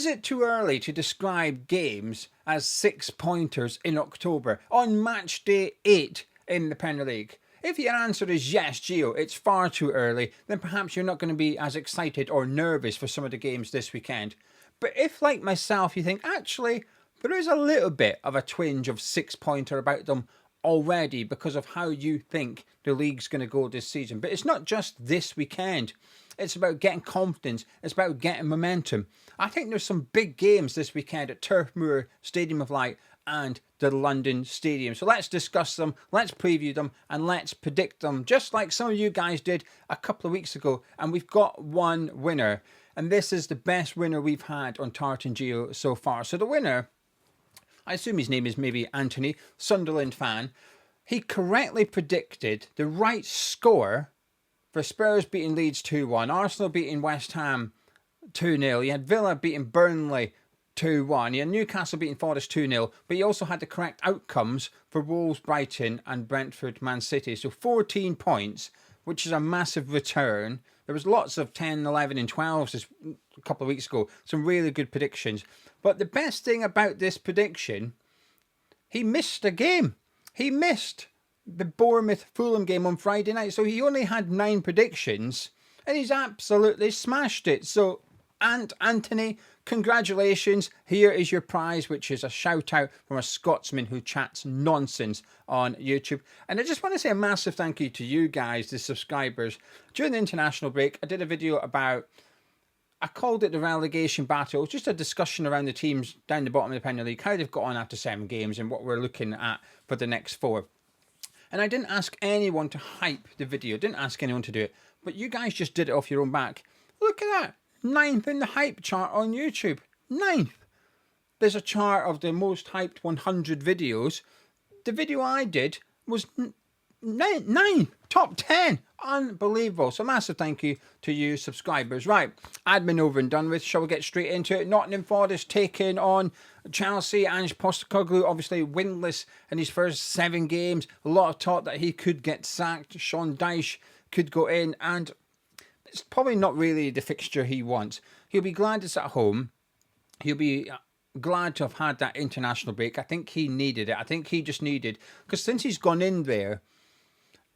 Is it too early to describe games as 6-pointers in October on match day 8 in the Premier League? If your answer is yes, Gio, it's far too early, then perhaps you're not going to be as excited or nervous for some of the games this weekend. But if, like myself, you think, actually, there is a little bit of a twinge of 6-pointer about them already because of how you think the league's going to go this season. But it's not just this weekend. It's about getting confidence. It's about getting momentum. I think there's some big games this weekend at Turf Moor, Stadium of Light and the London Stadium. So let's discuss them, let's preview them and let's predict them just like some of you guys did a couple of weeks ago. And we've got one winner. And this is the best winner we've had on Tartan Geo so far. So the winner, I assume his name is maybe Anthony, Sunderland fan. He correctly predicted the right score for Spurs beating Leeds 2-1, Arsenal beating West Ham 2-0. He had Villa beating Burnley 2-1. He had Newcastle beating Forest 2-0. But he also had the correct outcomes for Wolves, Brighton and Brentford, Man City. So 14 points, which is a massive return. There was lots of 10, 11 and 12s a couple of weeks ago. Some really good predictions. But the best thing about this prediction, he missed a game. He missed the Bournemouth Fulham game on Friday night. So he only had 9 predictions and he's absolutely smashed it. So Anthony, congratulations. Here is your prize, which is a shout out from a Scotsman who chats nonsense on YouTube. And I just want to say a massive thank you to you guys, the subscribers. During the international break, I did a video about, I called it the relegation battle, just a discussion around the teams down the bottom of the Premier League, how they've got on after 7 games and what we're looking at for the next 4. And I didn't ask anyone to hype the video, didn't ask anyone to do it, but you guys just did it off your own back. Look at that, 9th in the hype chart on YouTube, 9th. There's a chart of the most hyped 100 videos. The video I did was 9, top 10. Unbelievable. So massive thank you to you subscribers. Right, admin over and done with. Shall we get straight into it? Nottingham Forest taking on Chelsea. Ange Postecoglou obviously winless in his first 7 games. A lot of talk that he could get sacked. Sean Dyche could go in and it's probably not really the fixture he wants. He'll be glad it's at home. He'll be glad to have had that international break. I think he needed it. I think he just needed, because since he's gone in there,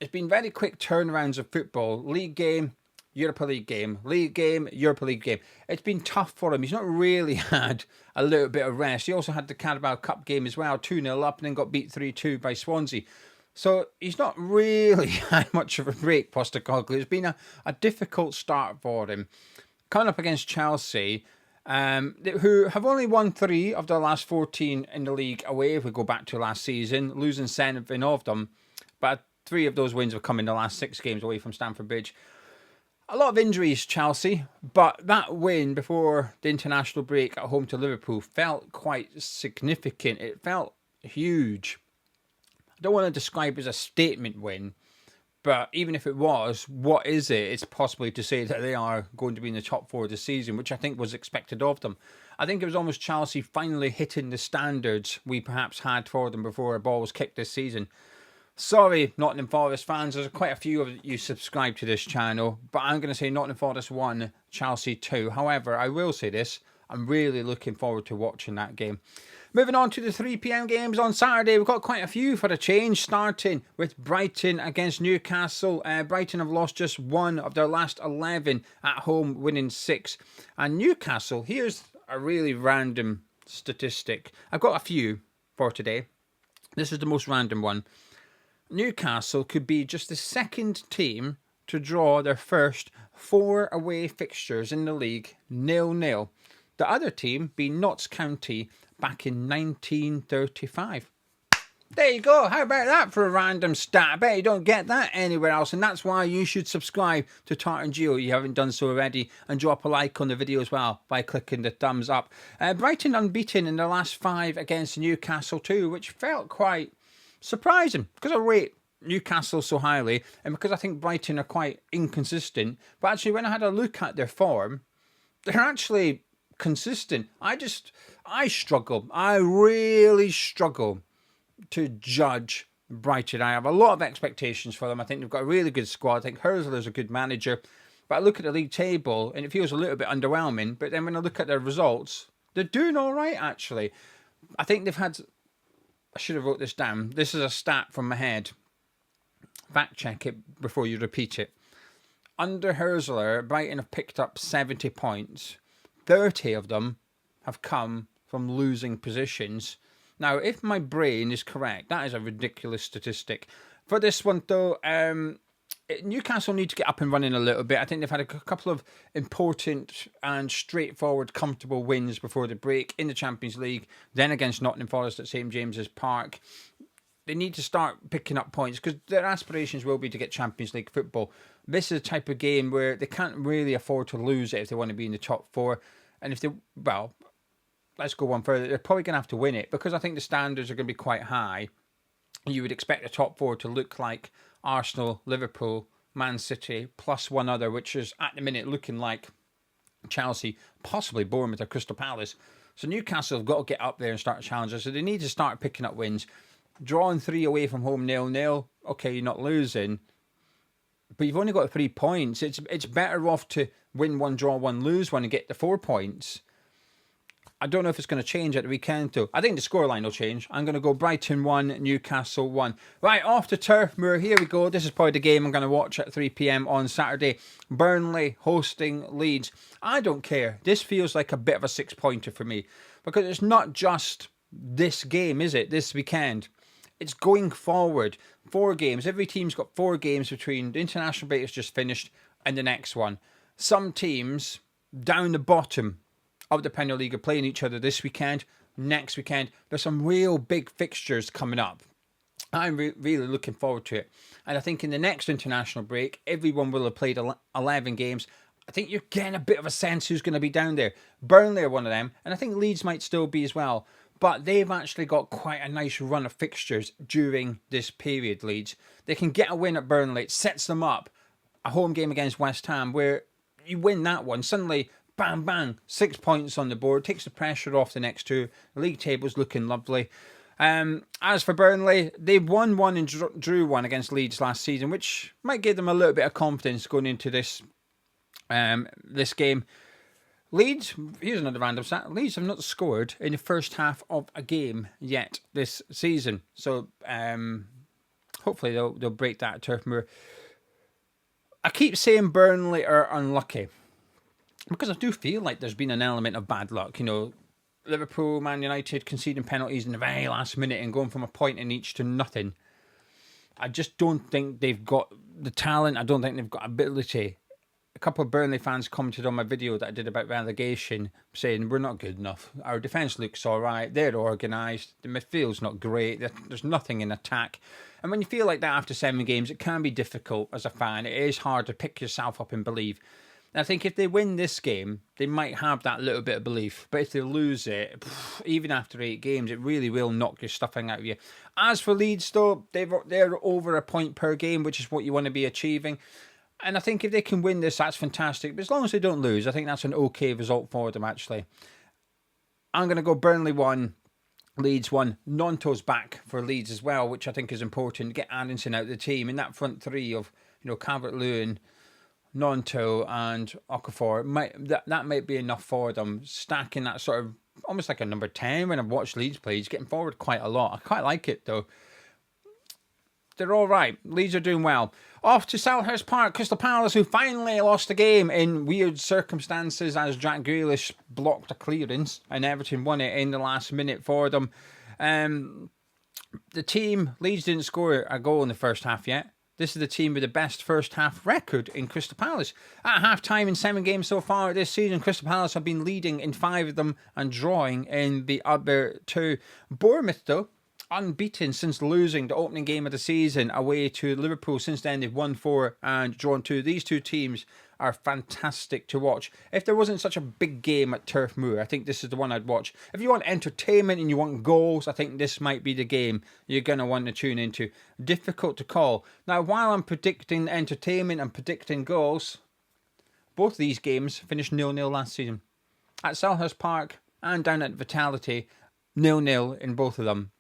it's been very quick turnarounds of football. League game, Europa League game. League game, Europa League game. It's been tough for him. He's not really had a little bit of rest. He also had the Carabao Cup game as well, 2-0 up and then got beat 3-2 by Swansea. So he's not really had much of a break, Postecoglou. It's been a difficult start for him. Coming up against Chelsea, who have only won 3 of their last 14 in the league away, if we go back to last season, losing 7 of them. But 3 of those wins have come in the last 6 games away from Stamford Bridge. A lot of injuries, Chelsea, but that win before the international break at home to Liverpool felt quite significant. It felt huge. I don't want to describe it as a statement win, but even if it was, what is it? It's possibly to say that they are going to be in the top 4 of the season, which I think was expected of them. I think it was almost Chelsea finally hitting the standards we perhaps had for them before a ball was kicked this season. Sorry, Nottingham Forest fans, there's quite a few of you subscribe to this channel, but I'm going to say Nottingham Forest 1, Chelsea 2. However, I will say this, I'm really looking forward to watching that game. Moving on to the 3 PM games on Saturday, we've got quite a few for a change, starting with Brighton against Newcastle. Brighton have lost just 1 of their last 11 at home, winning 6. And Newcastle, here's a really random statistic. I've got a few for today. This is the most random one. Newcastle could be just the 2nd team to draw their first 4 away fixtures in the league 0-0. The other team being Notts County back in 1935. There you go. How about that for a random stat? I bet you don't get that anywhere else, and that's why you should subscribe to Tartan Geo if you haven't done so already, and drop a like on the video as well by clicking the thumbs up. Brighton unbeaten in the last 5 against Newcastle too, which felt quite surprising because I rate Newcastle so highly and because I think Brighton are quite inconsistent. But actually, when I had a look at their form, they're actually consistent. I struggle. I really struggle to judge Brighton. I have a lot of expectations for them. I think they've got a really good squad. I think Hursley's a good manager. But I look at the league table and it feels a little bit underwhelming. But then when I look at their results, They're doing all right, actually. I think they've had... I should have wrote this down. This is a stat from my head. Fact check it before you repeat it. Under Herzler, Brighton have picked up 70 points. 30 of them have come from losing positions. Now, if my brain is correct, that is a ridiculous statistic. For this one, though, Newcastle need to get up and running a little bit. I think they've had a couple of important and straightforward, comfortable wins before the break in the Champions League, then against Nottingham Forest at St James's Park. They need to start picking up points because their aspirations will be to get Champions League football. This is a type of game where they can't really afford to lose it if they want to be in the top four. And if they, well, let's go one further. They're probably going to have to win it because I think the standards are going to be quite high. You would expect the top four to look like Arsenal, Liverpool, Man City, plus one other, which is at the minute looking like Chelsea, possibly Bournemouth or Crystal Palace. So Newcastle have got to get up there and start challenging. So they need to start picking up wins. Drawing 3 away from home 0-0. Okay, you're not losing, but you've only got 3 points. It's better off to win one, draw one, lose one, and get the 4 points. I don't know if it's going to change at the weekend, though. I think the scoreline will change. I'm going to go Brighton 1, Newcastle 1. Right, off to Turf Moor. Here we go. This is probably the game I'm going to watch at 3 p.m. on Saturday. Burnley hosting Leeds. I don't care. This feels like a bit of a 6-pointer for me because it's not just this game, is it? This weekend. It's going forward. 4 games. Every team's got 4 games between the international break that's just finished and the next one. Some teams down the bottom of the Premier League are playing each other this weekend, next weekend. There's some real big fixtures coming up. I'm really looking forward to it. And I think in the next international break, everyone will have played 11 games. I think you're getting a bit of a sense who's going to be down there. Burnley are one of them, and I think Leeds might still be as well. But they've actually got quite a nice run of fixtures during this period, Leeds. They can get a win at Burnley. It sets them up. A home game against West Ham where you win that one. Suddenly, bang, bang, 6 points on the board. Takes the pressure off the next 2. The league table's looking lovely. As for Burnley, they won 1 and drew 1 against Leeds last season, which might give them a little bit of confidence going into this game. Leeds, here's another random stat. Leeds have not scored in the first half of a game yet this season. So hopefully they'll break that at Turf Moor. I keep saying Burnley are unlucky because I do feel like there's been an element of bad luck. You know, Liverpool, Man United conceding penalties in the very last minute and going from a point in each to nothing. I just don't think they've got the talent. I don't think they've got ability. A couple of Burnley fans commented on my video that I did about relegation, saying we're not good enough. Our defence looks all right. They're organised. The midfield's not great. There's nothing in attack. And when you feel like that after 7 games, it can be difficult as a fan. It is hard to pick yourself up and believe. And I think if they win this game, they might have that little bit of belief. But if they lose it, even after 8 games, it really will knock your stuffing out of you. As for Leeds, though, they're over a point per game, which is what you want to be achieving. And I think if they can win this, that's fantastic. But as long as they don't lose, I think that's an okay result for them, actually. I'm going to go Burnley 1, Leeds 1. Nonto's back for Leeds as well, which I think is important. Get Addison out of the team. In that front 3 of, Calvert-Lewin, Nonto and Okafor, that might be enough for them. Stacking that sort of, almost like a number 10 when I've watched Leeds play. He's getting forward quite a lot. I quite like it, though. They're all right. Leeds are doing well. Off to Selhurst Park, Crystal Palace, who finally lost a game in weird circumstances as Jack Grealish blocked a clearance and Everton won it in the last minute for them. The team, Leeds didn't score a goal in the first half yet. This is the team with the best first half record in Crystal Palace. At half time in 7 games so far this season, Crystal Palace have been leading in 5 of them and drawing in the other 2. Bournemouth, though, unbeaten since losing the opening game of the season away to Liverpool. Since then, they've won 4 and drawn 2. These 2 teams are fantastic to watch. If there wasn't such a big game at Turf Moor, I think this is the one I'd watch. If you want entertainment and you want goals, I think this might be the game you're going to want to tune into. Difficult to call. Now, while I'm predicting entertainment and predicting goals, both these games finished 0-0 last season. At Selhurst Park and down at Vitality, 0-0 in both of them.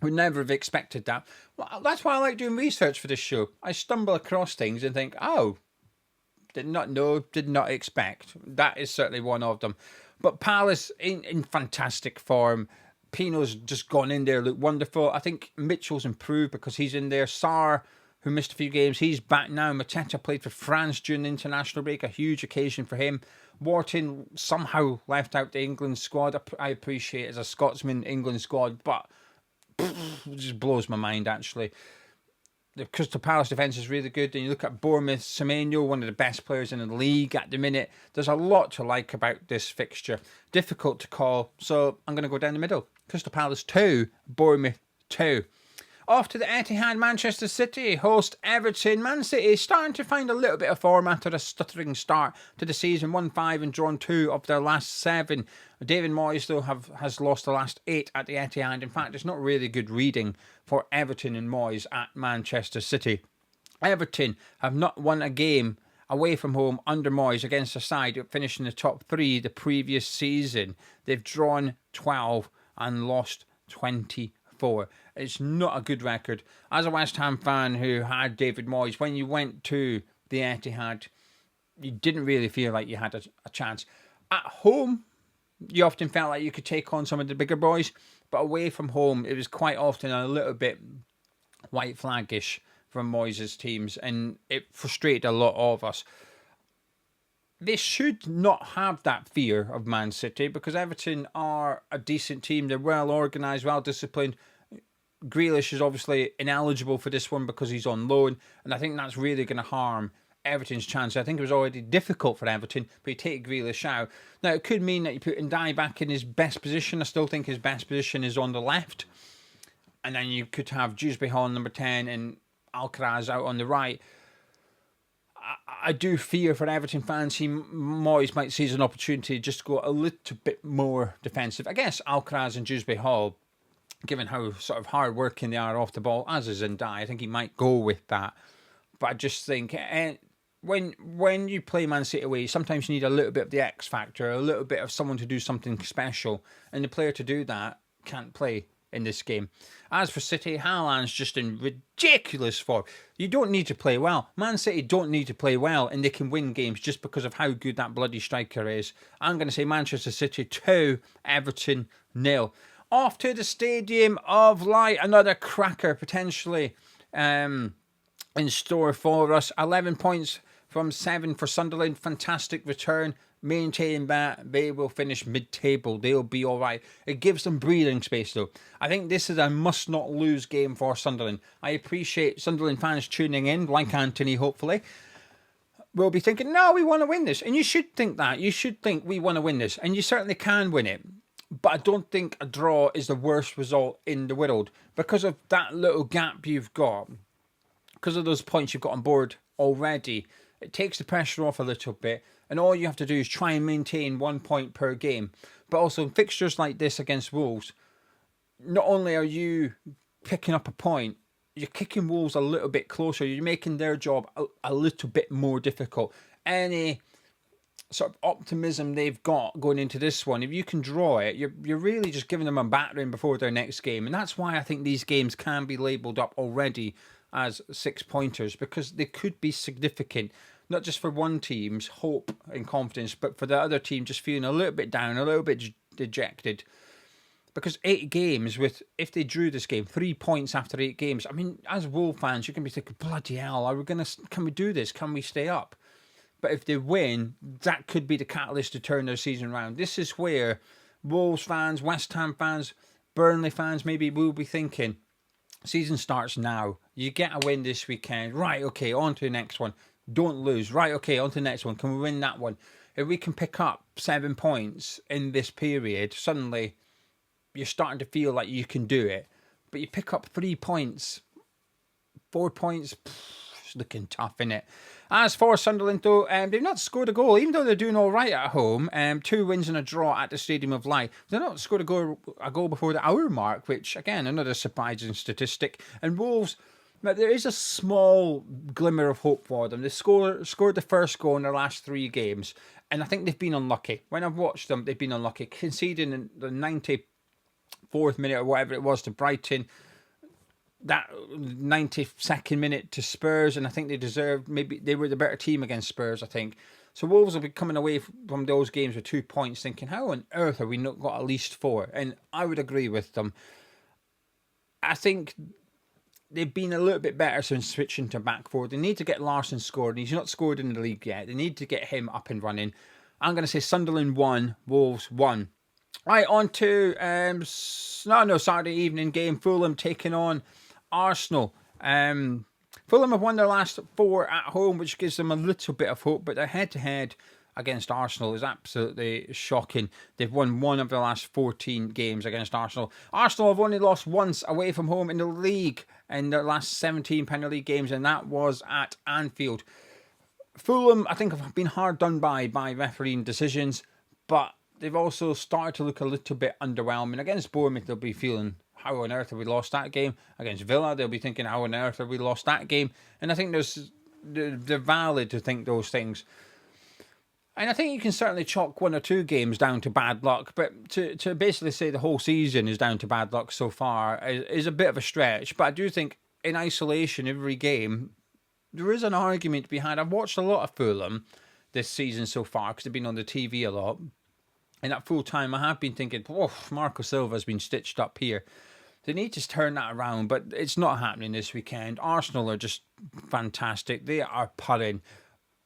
Would never have expected that. Well, that's why I like doing research for this show. I stumble across things and think, oh, did not know, did not expect. That is certainly one of them. But Palace in fantastic form. Pino's just gone in there, looked wonderful. I think Mitchell's improved because he's in there. Sarr, who missed a few games, he's back now. Mateta played for France during the international break, a huge occasion for him. Wharton somehow left out the England squad. I appreciate it as a Scotsman, England squad, but it just blows my mind, actually. The Crystal Palace defence is really good. And you look at Bournemouth, Semenyo, one of the best players in the league at the minute. There's a lot to like about this fixture. Difficult to call, so I'm going to go down the middle. Crystal Palace 2, Bournemouth 2. Off to the Etihad, Manchester City host Everton. Man City starting to find a little bit of form after a stuttering start to the season. 1-5 and drawn 2 of their last 7. David Moyes, though, has lost the last 8 at the Etihad. In fact, it's not really good reading for Everton and Moyes at Manchester City. Everton have not won a game away from home under Moyes against a side that finished in the top 3 the previous season. They've drawn 12 and lost 24. It's not a good record. As a West Ham fan who had David Moyes, when you went to the Etihad, you didn't really feel like you had a chance. At home, you often felt like you could take on some of the bigger boys, but away from home, it was quite often a little bit white flaggish from Moyes' teams, and it frustrated a lot of us. They should not have that fear of Man City because Everton are a decent team. They're well organised, well disciplined. Grealish is obviously ineligible for this one because he's on loan, and I think that's really going to harm Everton's chance. I think it was already difficult for Everton, but you take Grealish out. Now, it could mean that you put Ndiaye back in his best position. I still think his best position is on the left. And then you could have Dewsbury Hall number 10 and Alcaraz out on the right. I do fear for Everton fans, Moyes might seize an opportunity just to go a little bit more defensive. I guess Alcaraz and Dewsbury Hall, given how sort of hard working they are off the ball, as is Ndiaye, I think he might go with that. But I just think when you play Man City away, sometimes you need a little bit of the X factor, a little bit of someone to do something special, and the player to do that can't play in this game. As for City, Haaland's just in ridiculous form. You don't need to play well. Man City don't need to play well, and they can win games just because of how good that bloody striker is. I'm going to say Manchester City 2, Everton 0. Off to the Stadium of Light, another cracker potentially in store for us. 11 points from 7 for Sunderland. Fantastic return. Maintaining that, they will finish mid-table. They'll be all right. It gives them breathing space, though. I think this is a must-not-lose game for Sunderland. I appreciate Sunderland fans tuning in, like Anthony, hopefully. We'll be thinking, no, we want to win this. And you should think that. You should think we want to win this. And you certainly can win it. But I don't think a draw is the worst result in the world. Because of that little gap you've got, because of those points you've got on board already, it takes the pressure off a little bit. And all you have to do is try and maintain 1 point per game. But also in fixtures like this against Wolves, not only are you picking up a point, you're kicking Wolves a little bit closer. You're making their job a little bit more difficult. Any sort of optimism they've got going into this one, if you can draw it, you're really just giving them a battering before their next game. And that's why I think these games can be labelled up already as 6-pointers, because they could be significant. Not just for one team's hope and confidence, but for the other team just feeling a little bit down, a little bit dejected. Because 8 games, if they drew this game, 3 points after 8 games, I mean, as Wolves fans, you can be thinking, bloody hell, can we do this? Can we stay up? But if they win, that could be the catalyst to turn their season around. This is where Wolves fans, West Ham fans, Burnley fans maybe will be thinking, season starts now. You get a win this weekend. Right, okay, on to the next one. Don't lose. Right, okay, on to the next one. Can we win that one? If we can pick up 7 points in this period, suddenly you're starting to feel like you can do it. But you pick up 3 points, 4 points, it's looking tough, innit? As for Sunderland, though, they've not scored a goal, even though they're doing all right at home. 2 wins and a draw at the Stadium of Light. They've not scored a goal before the hour mark, which, again, another surprising statistic. And Wolves, now, there is a small glimmer of hope for them. They scored the first goal in their last 3 games, and I think they've been unlucky. When I've watched them, they've been unlucky. Conceding in the 94th minute or whatever it was to Brighton, that 92nd minute to Spurs, and I think they deserved, maybe they were the better team against Spurs, I think. So Wolves will be coming away from those games with 2 points thinking, how on earth have we not got at least 4? And I would agree with them. I think they've been a little bit better since switching to back four. They need to get Larson scored. He's not scored in the league yet. They need to get him up and running. I'm going to say Sunderland 1, Wolves 1. Right, on to Saturday evening game. Fulham taking on Arsenal. Fulham have won their last 4 at home, which gives them a little bit of hope, but their head-to-head against Arsenal is absolutely shocking. They've won 1 of the last 14 games against Arsenal. Arsenal have only lost once away from home in the league in their last 17 Premier League games, and that was at Anfield. Fulham, I think, have been hard done by refereeing decisions, but they've also started to look a little bit underwhelming. Against Bournemouth, they'll be feeling, how on earth have we lost that game? Against Villa, they'll be thinking, how on earth have we lost that game? And I think they're valid to think those things. And I think you can certainly chalk 1 or 2 games down to bad luck, but to basically say the whole season is down to bad luck so far is a bit of a stretch. But I do think in isolation, every game, there is an argument to be had. I've watched a lot of Fulham this season so far because they've been on the TV a lot. And at full time, I have been thinking, oh, Marco Silva's been stitched up here. They need to turn that around, but it's not happening this weekend. Arsenal are just fantastic. They are putting.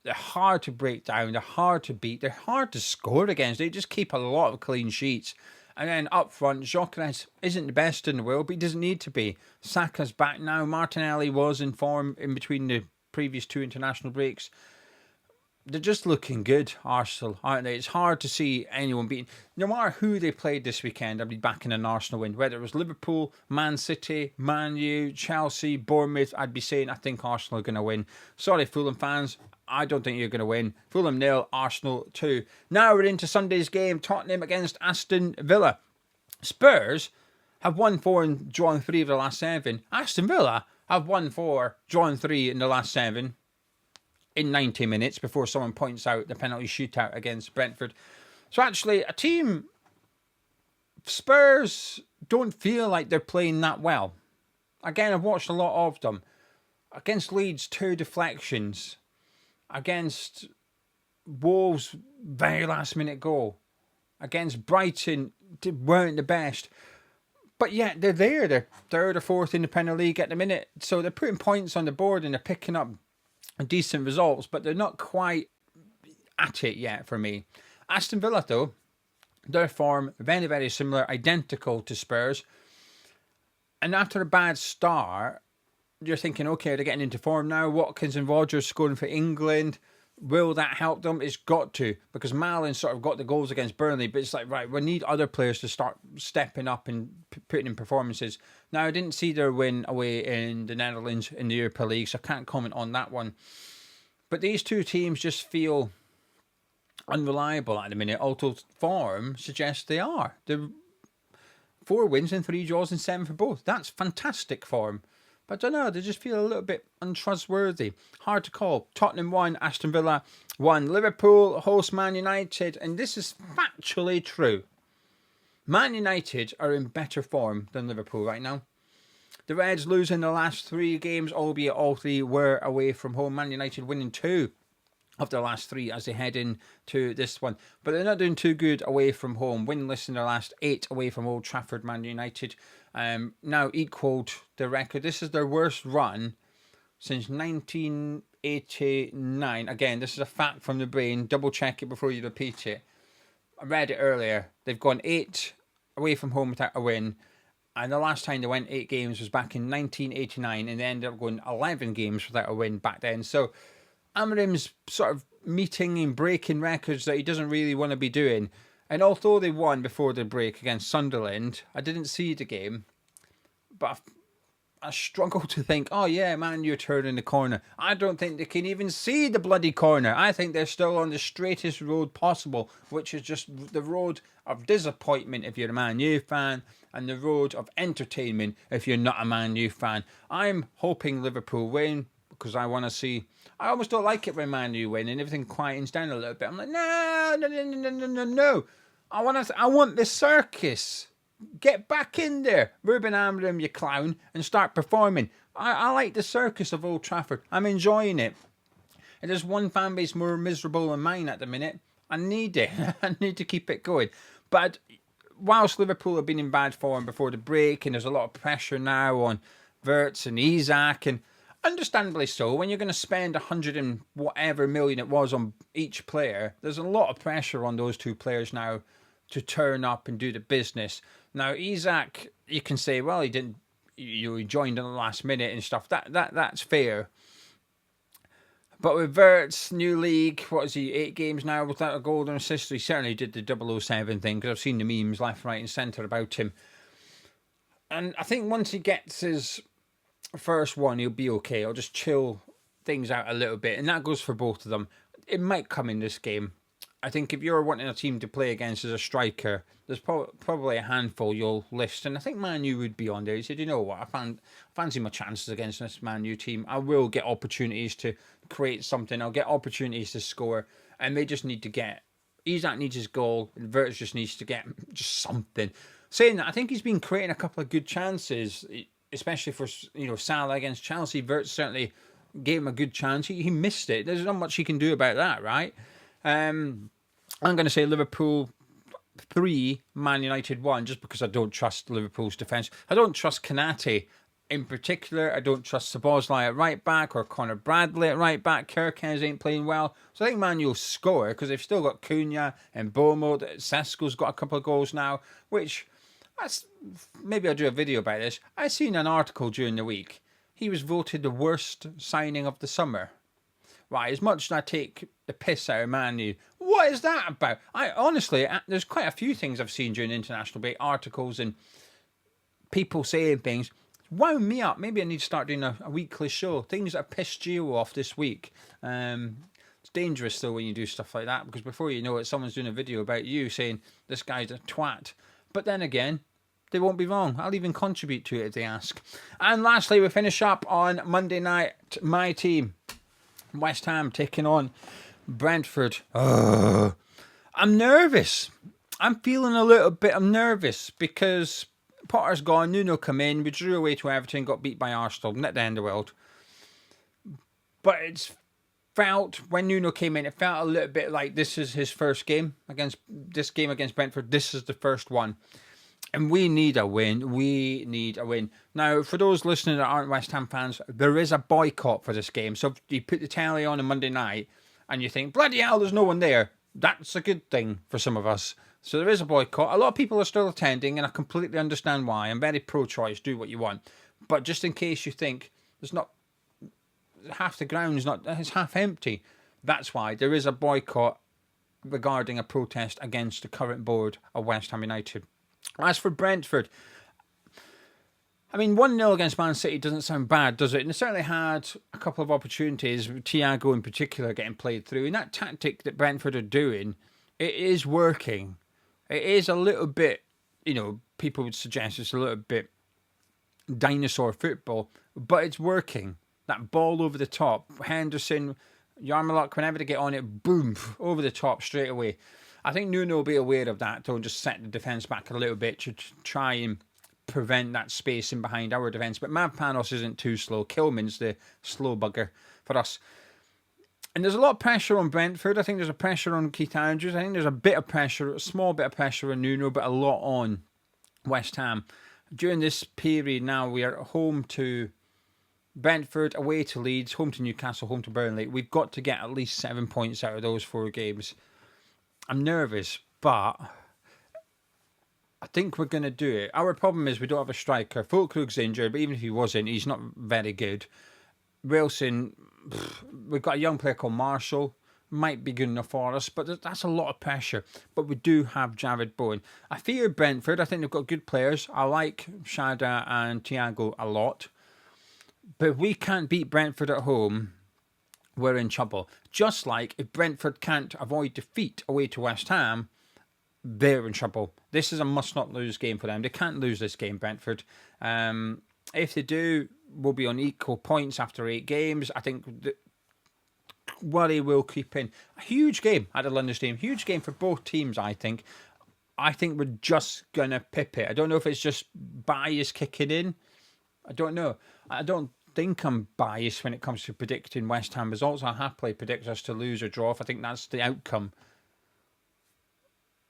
They're hard to break down. They're hard to beat. They're hard to score against. They just keep a lot of clean sheets. And then up front, Gyökeres isn't the best in the world, but he doesn't need to be. Saka's back now. Martinelli was in form in between the previous 2 international breaks. They're just looking good, Arsenal, aren't they? It's hard to see anyone beating. No matter who they played this weekend, I'd be backing an Arsenal win. Whether it was Liverpool, Man City, Man U, Chelsea, Bournemouth, I'd be saying I think Arsenal are going to win. Sorry, Fulham fans. I don't think you're going to win. Fulham 0, Arsenal 2. Now we're into Sunday's game. Tottenham against Aston Villa. Spurs have won 4 and drawn 3 of the last 7. Aston Villa have won 4, drawn 3 in the last 7. In 90 minutes before someone points out the penalty shootout against Brentford. So actually, a team, Spurs don't feel like they're playing that well. Again, I've watched a lot of them. Against Leeds, 2 deflections. Against Wolves, very last minute goal. Against Brighton, they weren't the best. But yet, they're there. They're 3rd or 4th in the Premier League at the minute. So they're putting points on the board and they're picking up decent results, but they're not quite at it yet for me. Aston Villa, though, their form, very, very similar, identical to Spurs. And after a bad start, you're thinking, okay, they're getting into form now. Watkins and Rodgers scoring for England. Will that help them? It's got to, because Malin sort of got the goals against Burnley, but it's like, right, we need other players to start stepping up and putting in performances. Now, I didn't see their win away in the Netherlands in the Europa League, so I can't comment on that one. But these 2 teams just feel unreliable at the minute, although form suggests they are. They're 4 wins and 3 draws and 7 for both. That's fantastic form. But I don't know, they just feel a little bit untrustworthy. Hard to call. Tottenham 1, Aston Villa 1. Liverpool host Man United, and this is factually true. Man United are in better form than Liverpool right now. The Reds losing the last 3 games, albeit all 3 were away from home. Man United winning 2 of their last 3 as they head into this one. But they're not doing too good away from home. Winless in their last 8 away from Old Trafford. Man United now equalled the record. This is their worst run since 1989. Again, this is a fact from the brain. Double check it before you repeat it. I read it earlier. They've gone 8 away from home without a win. And the last time they went 8 games was back in 1989. And they ended up going 11 games without a win back then. So Amarim's sort of meeting and breaking records that he doesn't really want to be doing. And although they won before the break against Sunderland, I didn't see the game. But I struggle to think, oh yeah, man, you're turning the corner. I don't think they can even see the bloody corner. I think they're still on the straightest road possible, which is just the road of disappointment if you're a Man U fan, and the road of entertainment if you're not a Man U fan. I'm hoping Liverpool win, because I want to see. I almost don't like it when Man U win and everything quietens down a little bit. I'm like, no. I want the circus. Get back in there, Ruben Amorim, you clown, and start performing. I like the circus of Old Trafford. I'm enjoying it. And there's one fan base more miserable than mine at the minute. I need it. I need to keep it going. But whilst Liverpool have been in bad form before the break, and there's a lot of pressure now on Wirtz and Isak, and understandably so, when you're going to spend 100 and whatever million it was on each player, there's a lot of pressure on those two players now to turn up and do the business. Now, Isak, you can say, well, he didn't, he joined in the last minute and stuff. That's fair. But with Wirtz, new league, what is he, 8 games now without a goal and assist? He certainly did the 007 thing, because I've seen the memes left, right and centre about him. And I think once he gets his first one, he'll be okay. He'll just chill things out a little bit. And that goes for both of them. It might come in this game. I think if you're wanting a team to play against as a striker, there's probably a handful you'll list. And I think Man U would be on there. He said, you know what, I fancy my chances against this Man U team. I will get opportunities to create something. I'll get opportunities to score. And they just need to get... Isak needs his goal. And Wirtz just needs to get just something. Saying that, I think he's been creating a couple of good chances, especially for, Salah against Chelsea. Wirtz certainly gave him a good chance. He missed it. There's not much he can do about that, right? I'm going to say Liverpool 3, Man United 1, just because I don't trust Liverpool's defence. I don't trust Konate in particular. I don't trust Szoboszlai at right back or Connor Bradley at right back. Kirkens ain't playing well. So I think Man U will score, because they've still got Cunha and Bournemouth. Sesko's got a couple of goals now, which... maybe I'll do a video about this. I seen an article during the week. He was voted the worst signing of the summer. Right, as much as I take the piss out of Man U, what is that about? Honestly, there's quite a few things I've seen during international break, articles and people saying things. Wound me up. Maybe I need to start doing a weekly show. Things that have pissed you off this week. It's dangerous though when you do stuff like that, because before you know it, someone's doing a video about you saying this guy's a twat. But then again, they won't be wrong. I'll even contribute to it if they ask. And lastly, we finish up on Monday night. My team, West Ham, taking on Brentford. I'm nervous. I'm feeling a little bit. I'm nervous because Potter's gone. Nuno come in. We drew away to Everton. Got beat by Arsenal. Not the end of the world. But it's felt, when Nuno came in, it felt a little bit like this is his first game against Brentford. This is the first one. And we need a win. We need a win. Now, for those listening that aren't West Ham fans, there is a boycott for this game. So if you put the telly on Monday night and you think, bloody hell, there's no one there, that's a good thing for some of us. So there is a boycott. A lot of people are still attending, and I completely understand why. I'm very pro-choice. Do what you want. But just in case you think there's not... half the ground is half empty. That's why there is a boycott regarding a protest against the current board of West Ham United. As for Brentford, I mean, 1-0 against Man City doesn't sound bad, does it? And it certainly had a couple of opportunities, Thiago in particular getting played through. And that tactic that Brentford are doing, it is working. It is a little bit, people would suggest it's a little bit dinosaur football, but it's working. That ball over the top, Henderson, Yarmouk, whenever they get on it, boom, over the top straight away. I think Nuno will be aware of that, though, and just set the defence back a little bit to try and prevent that space in behind our defence. But Mavpanos isn't too slow. Kilman's the slow bugger for us. And there's a lot of pressure on Brentford. I think there's a pressure on Keith Andrews. I think there's a bit of pressure, a small bit of pressure on Nuno, but a lot on West Ham. During this period now, we are home to Brentford, away to Leeds, home to Newcastle, home to Burnley. We've got to get at least 7 points out of those 4 games. I'm nervous, but I think we're going to do it. Our problem is we don't have a striker. Fulkrug's injured, but even if he wasn't, he's not very good. Wilson, we've got a young player called Marshall. Might be good enough for us, but that's a lot of pressure. But we do have Jared Bowen. I fear Brentford. I think they've got good players. I like Shada and Thiago a lot. But if we can't beat Brentford at home, we're in trouble. Just like if Brentford can't avoid defeat away to West Ham, they're in trouble. This is a must-not-lose game for them. They can't lose this game, Brentford. If they do, we'll be on equal points after 8 games. I think worry will creep in. A huge game at the London Stadium. Huge game for both teams, I think. I think we're just going to pip it. I don't know if it's just bias kicking in. I don't know. I don't think I'm biased when it comes to predicting West Ham results. I happily predict us to lose or draw if I think that's the outcome.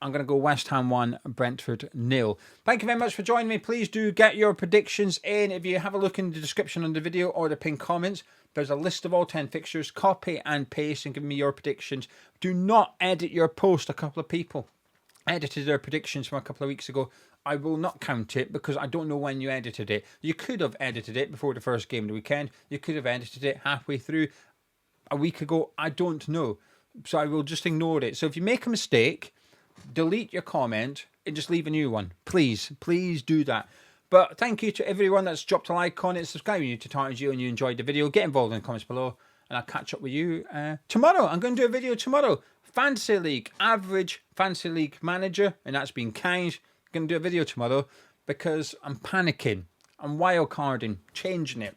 I'm going to go West Ham 1, Brentford 0. Thank you very much for joining me. Please do get your predictions in. If you have a look in the description on the video or the pinned comments, there's a list of all 10 fixtures. Copy and paste and give me your predictions. Do not edit your post. A couple of people edited their predictions from a couple of weeks ago. I will not count it because I don't know when you edited it. You could have edited it before the first game of the weekend. You could have edited it halfway through a week ago. I don't know. So I will just ignore it. So if you make a mistake, delete your comment and just leave a new one. Please do that. But thank you to everyone that's dropped a like on it, subscribing to Tartan and you enjoyed the video. Get involved in the comments below and I'll catch up with you tomorrow. I'm going to do a video tomorrow. Fantasy League, average Fantasy League manager, and that's been kind. I'm going to do a video tomorrow because I'm panicking. I'm wild carding, changing it.